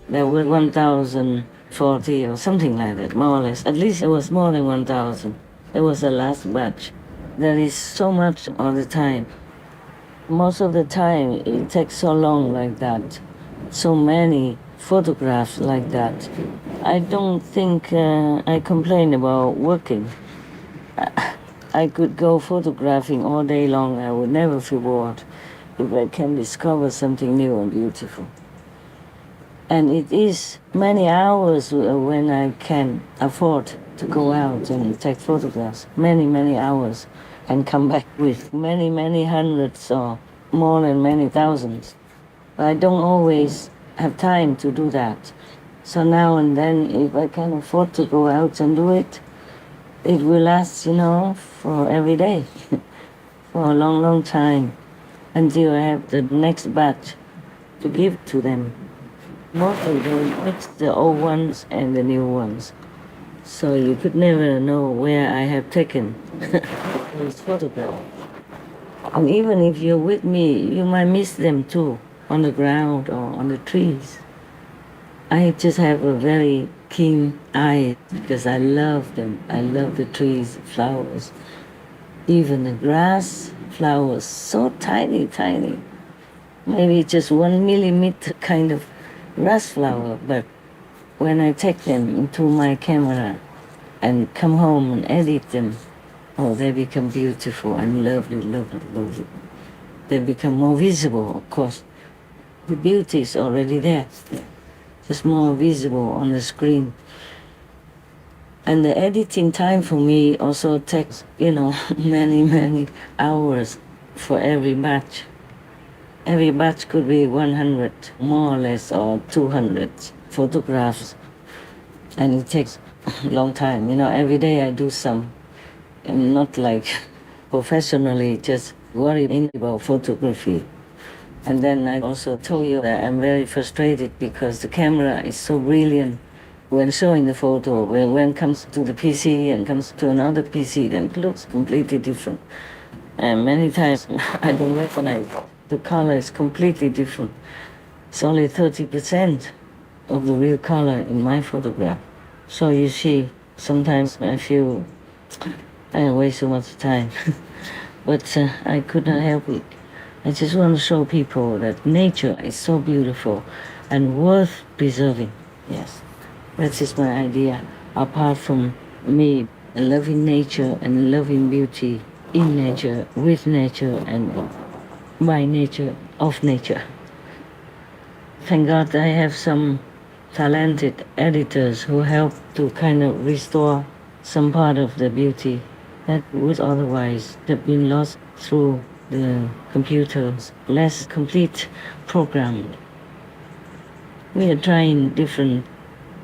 There were 1,040 or something like that, more or less. At least it was more than 1,000. It was the last batch. There is so much all the time. Most of the time, it takes so long like that. So many photographs like that. I don't think I complain about working. I could go photographing all day long. I would never feel bored if I can discover something new and beautiful. And it is many hours when I can afford to go out and take photographs. Many, many hours. And come back with many, many hundreds or more than many thousands. But I don't always have time to do that. So now and then, if I can afford to go out and do it, it will last, for every day, for a long, long time, until I have the next batch to give to them. Most of them mix the old ones and the new ones. So you could never know where I have taken those photographs. And even if you're with me, you might miss them too, on the ground or on the trees. I just have a very keen eye because I love them. I love the trees, flowers, even the grass, flowers, so tiny, tiny. Maybe just 1 millimeter kind of grass flower, but when I take them into my camera and come home and edit them, oh, they become beautiful and lovely, lovely, lovely. They become more visible, of course. The beauty is already there, just more visible on the screen. And the editing time for me also takes, many, many hours for every batch. Every batch could be 100, more or less, or 200 photographs. And it takes a long time. Every day I do some. I'm not like professionally just worrying about photography. And then I also told you that I'm very frustrated because the camera is so brilliant when showing the photo. When it comes to the PC and comes to another PC, then it looks completely different. And many times I don't recognize the color is completely different. It's only 30% of the real color in my photograph. So you see, sometimes I feel I waste so much time. But I could not help it. I just want to show people that nature is so beautiful and worth preserving. Yes, that is my idea. Apart from me loving nature and loving beauty in nature, with nature, and by nature, of nature. Thank God I have some talented editors who help to kind of restore some part of the beauty that would otherwise have been lost through the computer's less complete program. We are trying different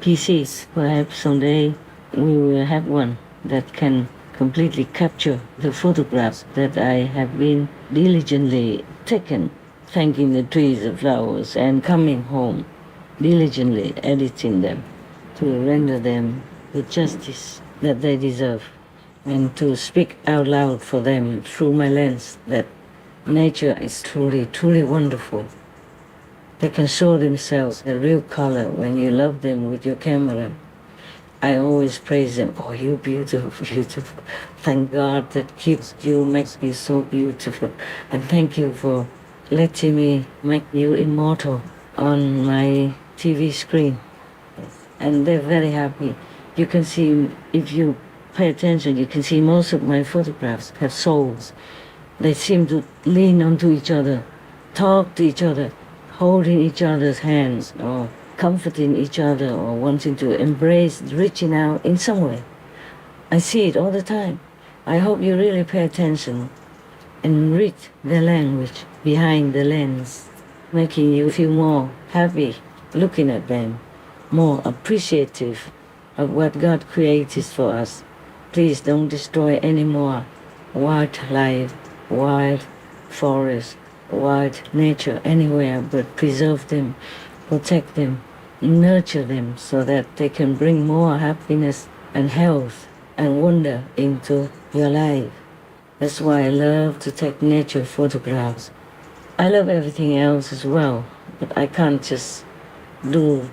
PCs. Perhaps someday we will have one that can completely capture the photographs that I have been diligently taken, thanking the trees and flowers, and coming home, diligently editing them to render them the justice that they deserve, and to speak out loud for them through my lens that nature is truly, truly wonderful. They can show themselves a real color when you love them with your camera. I always praise them. Oh, you're beautiful, beautiful. Thank God that keeps you, makes you so beautiful. And thank you for letting me make you immortal on my TV screen. And they're very happy. You can see, if you pay attention, you can see most of my photographs have souls. They seem to lean onto each other, talk to each other, holding each other's hands, or comforting each other, or wanting to embrace, reaching out in some way. I see it all the time. I hope you really pay attention and read the language behind the lens, making you feel more happy looking at them, more appreciative of what God created for us. Please don't destroy any more wildlife, wild forest, wild nature anywhere, but preserve them, protect them, nurture them so that they can bring more happiness and health and wonder into your life. That's why I love to take nature photographs. I love everything else as well, but I can't just do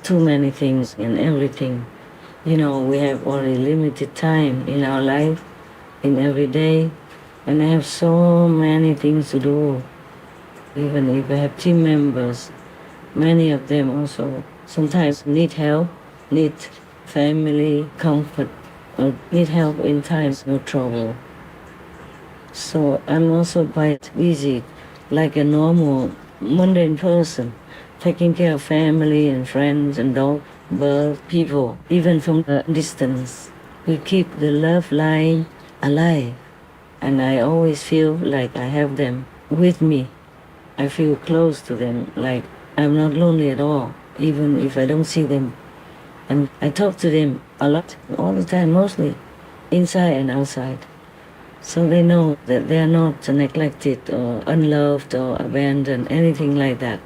too many things and everything. You know, we have only limited time in our life, in every day, and I have so many things to do. Even if I have team members, many of them also sometimes need help, need family comfort, or need help in times of trouble. So I'm also quite busy, like a normal, mundane person, taking care of family and friends and dog, birds, people, even from a distance. We keep the love line alive, and I always feel like I have them with me. I feel close to them, like I'm not lonely at all, even if I don't see them. And I talk to them a lot, all the time, mostly, inside and outside. So they know that they are not neglected or unloved or abandoned, anything like that.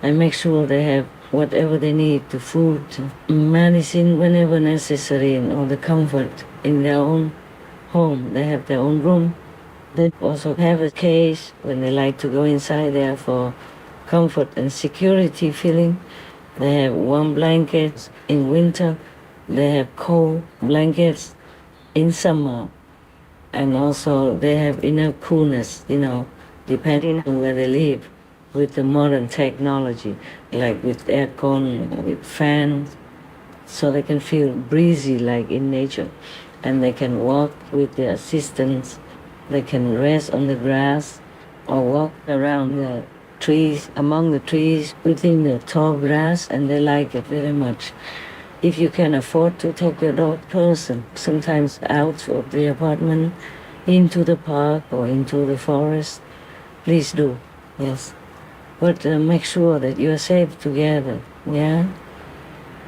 I make sure they have whatever they need, the food, medicine whenever necessary, and all the comfort in their own home. They have their own room. They also have a cage when they like to go inside there for comfort and security feeling. They have warm blankets in winter. They have cold blankets in summer. And also they have enough coolness, depending on where they live, with the modern technology, like with aircon, with fans, so they can feel breezy like in nature. And they can walk with their assistants. They can rest on the grass or walk around the trees, among the trees, within the tall grass, and they like it very much. If you can afford to take your dog person, sometimes out of the apartment, into the park or into the forest, please do, yes. But make sure that you are safe together, yeah?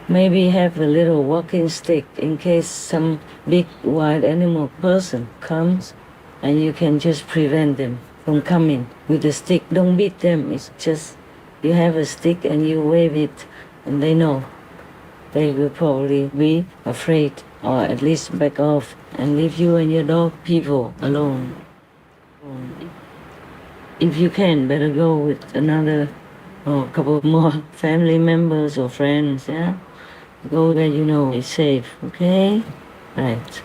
Maybe have a little walking stick in case some big wild animal person comes, and you can just prevent them from coming with the stick. Don't beat them, it's just you have a stick and you wave it, and they know. They will probably be afraid or at least back off and leave you and your dog people alone. If you can, better go with another or a couple more family members or friends, yeah? Go where you know it's safe, okay? Right.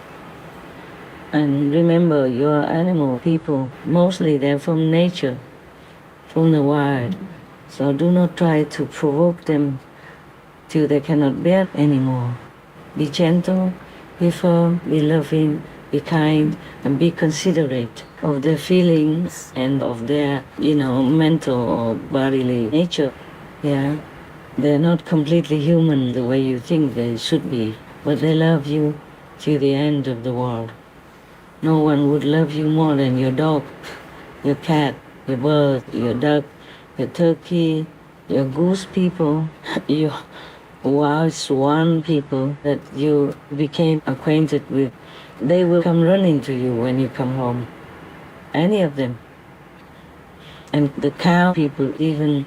And remember, your animal people, mostly they're from nature, from the wild. So do not try to provoke them till they cannot bear anymore. Be gentle, be firm, be loving, be kind, and be considerate of their feelings and of their, mental or bodily nature. Yeah, they're not completely human the way you think they should be, but they love you till the end of the world. No one would love you more than your dog, your cat, your bird, your duck, your turkey, your goose people, your wild swan people that you became acquainted with. They will come running to you when you come home. Any of them. And the cow people even.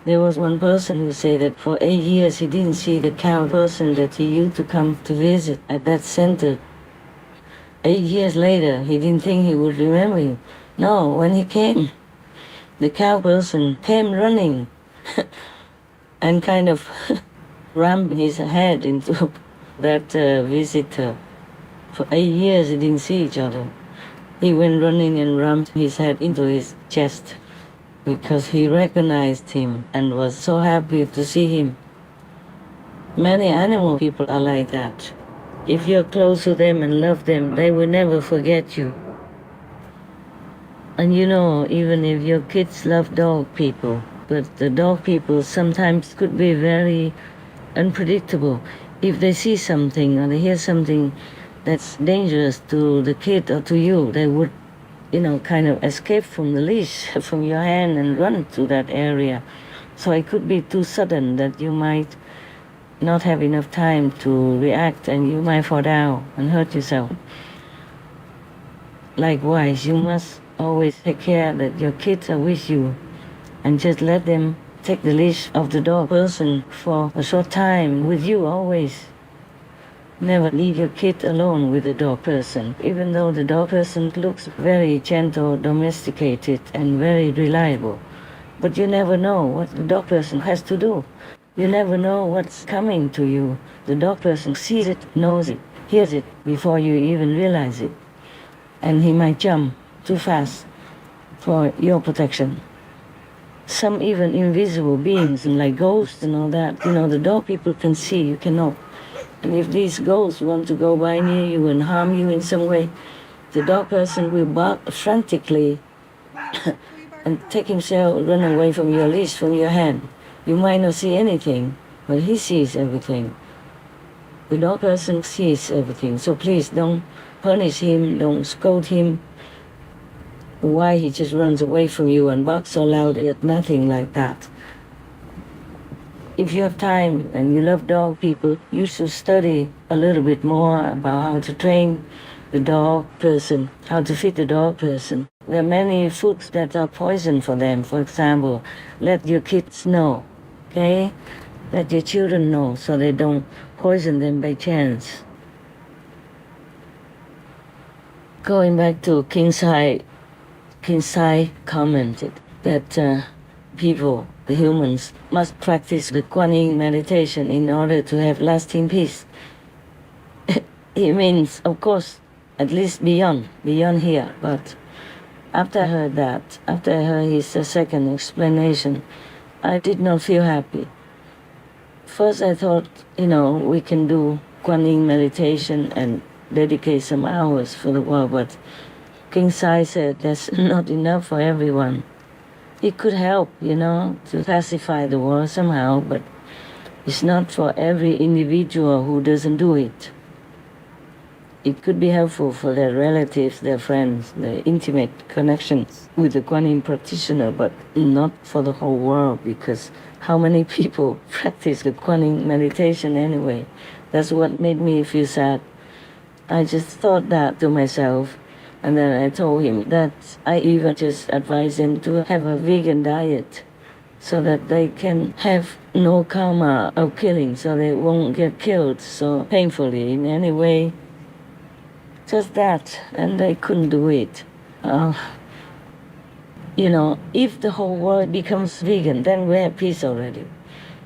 There was one person who said that for 8 years he didn't see the cow person that he used to come to visit at that center. 8 years later, he didn't think he would remember him. No, when he came, the cow person came running and kind of rammed his head into that visitor. For 8 years, they didn't see each other. He went running and rammed his head into his chest because he recognized him and was so happy to see him. Many animal people are like that. If you're close to them and love them, they will never forget you. And even if your kids love dog people, but the dog people sometimes could be very unpredictable. If they see something or they hear something that's dangerous to the kid or to you, they would, kind of escape from the leash, from your hand and run to that area. So it could be too sudden that you might not have enough time to react and you might fall down and hurt yourself. Likewise, you must always take care that your kids are with you and just let them take the leash of the dog person for a short time with you always. Never leave your kid alone with the dog person, even though the dog person looks very gentle, domesticated, and very reliable. But you never know what the dog person has to do. You never know what's coming to you. The dog person sees it, knows it, hears it before you even realize it. And he might jump too fast for your protection. Some even invisible beings like ghosts and all that, the dog people can see, you cannot. And if these ghosts want to go by near you and harm you in some way, the dog person will bark frantically and take himself, run away from your leash, from your hand. You might not see anything, but he sees everything. The dog person sees everything, so please don't punish him, don't scold him. Why he just runs away from you and barks so loud at nothing like that. If you have time and you love dog people, you should study a little bit more about how to train the dog person, how to feed the dog person. There are many foods that are poison for them. For example, let your kids know, okay? Let your children know so they don't poison them by chance. Going back to King Sai commented that people, the humans, must practice the Kuan Yin meditation in order to have lasting peace. It means, of course, at least beyond here. But after I heard that, after I heard his second explanation, I did not feel happy. First I thought, we can do Kuan Yin meditation and dedicate some hours for the world, but King Sai said that's not enough for everyone. It could help, to pacify the world somehow, but it's not for every individual who doesn't do it. It could be helpful for their relatives, their friends, their intimate connections with the Kuan Yin practitioner, but not for the whole world, because how many people practice the Kuan Yin meditation anyway? That's what made me feel sad. I just thought that to myself, and then I told him that I even just advised him to have a vegan diet so that they can have no karma of killing, so they won't get killed so painfully in any way. Just that, and they couldn't do it. If the whole world becomes vegan, then we have peace already.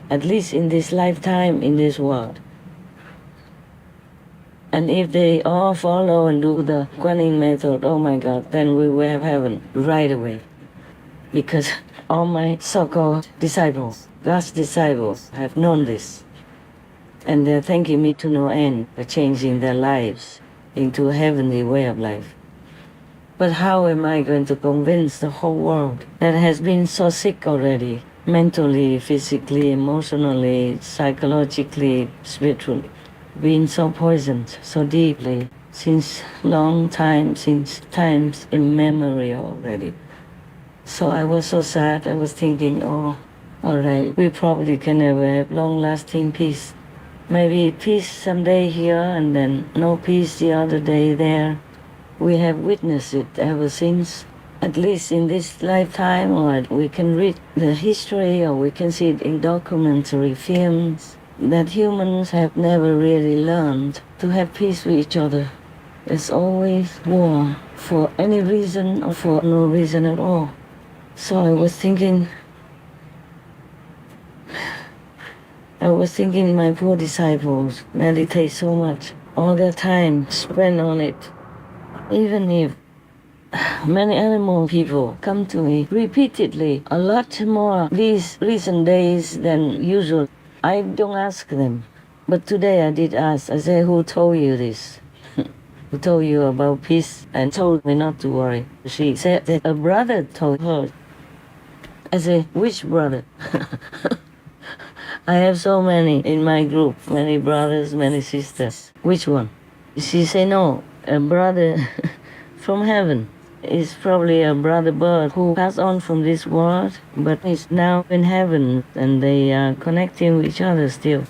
At least in this lifetime, in this world. And if they all follow and do the Kuan Yin method, oh my God, then we will have heaven right away. Because all my so-called disciples, God's disciples, have known this. And they're thanking me to no end for changing their lives into a heavenly way of life. But how am I going to convince the whole world that has been so sick already, mentally, physically, emotionally, psychologically, spiritually, been so poisoned so deeply since long time, since times immemorial already. So I was so sad. I was thinking, all right, we probably can never have long-lasting peace. Maybe peace someday here and then no peace the other day there. We have witnessed it ever since, at least in this lifetime, or we can read the history or we can see it in documentary films, that humans have never really learned to have peace with each other. There's always war for any reason or for no reason at all. So I was thinking my poor disciples meditate so much, all their time spent on it. Even if many animal people come to me repeatedly, a lot more these recent days than usual, I don't ask them. But today I did ask. I said, who told you this? Who told you about peace and told me not to worry? She said that a brother told her. I said, which brother? I have so many in my group, many brothers, many sisters. Which one? She said, no, a brother from heaven. Is probably a brother bird who passed on from this world, but is now in heaven, and they are connecting with each other still.